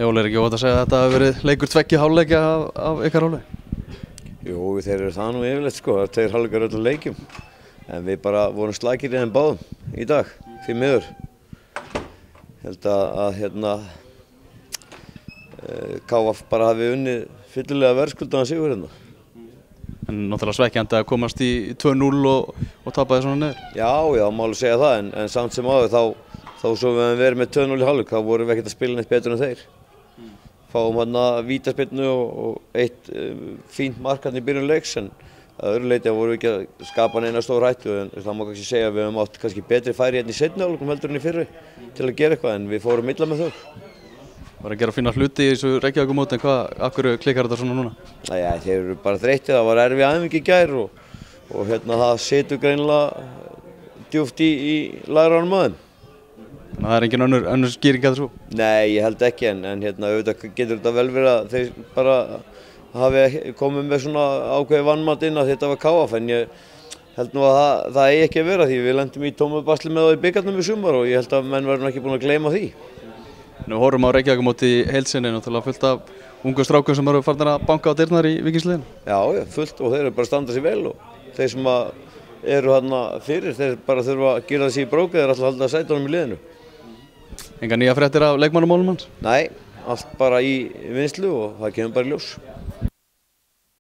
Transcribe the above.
Óli, ekki óhætt að segja að þetta hafi verið leikur tveggja hálfleikja af ykkar hálfu? Jú, þeir eru það nú yfirleitt sko, það er tveir hálfleikar öllum leikjum. En við bara vorum slakir í þeim báðum í dag, því miður. Held að KF bara hafi unnið fyllilega verðskuldaðan sigur hérna. En náttúrulega svekkjandi að komast í 2-0 og tapa þið svona niður. Já, má alveg segja það, en samt sem áður þá svo við hefum verið með 2-0 í hálfleik, þá vorum við ekkert að spila neitt betur en þeir. Fáum hérna vítaspyrnu og eitt fínt mark hérna í byrjun leiks, en að öðru leyti vorum við ekki að skapa neina stór hættu, en það má kannski segja að við hefum átt kannski betri færi hérna í seinni hálfleikum heldur en í fyrri til að gera eitthvað, en við fórum illa með þau. Var að gera fína hluti í þessu Reykjavíkurmóti, en af hverju klikkar þetta svona núna? Já, þeir eru bara þreyttir, það var erfið æfing í gær og það situr greinilega djúpt í lægranum á þeim. Þannig að það er engin önnur skýring að þessu? Nei, ég held ekki, en auðvitað getur þetta vel verið að þeir bara hafi komið með svona ákveðið vanmat inn að þetta var KF, en ég held nú að það eigi ekki að vera því við lendum í tómu basli með það í bikarnum í sumar og ég held að menn verður ekki búin að gleyma því. Nú horfum á Reykjavíkurmóti í heild sinni, náttúrulega fullt af ungum strákum sem eru farnir að banka á dyrnar í Víkingsliðinu. Já, fullt og þeir eru bara að standa sig vel og þeir sem eru hérna fyrir, þeir bara þurfa að gera þessi í brókið, þeir ætla að halda sætunum í liðinu. Engar nýja fréttir af leikmannamálum hans? Nei, allt bara í vinnslu og það kemur bara í ljós.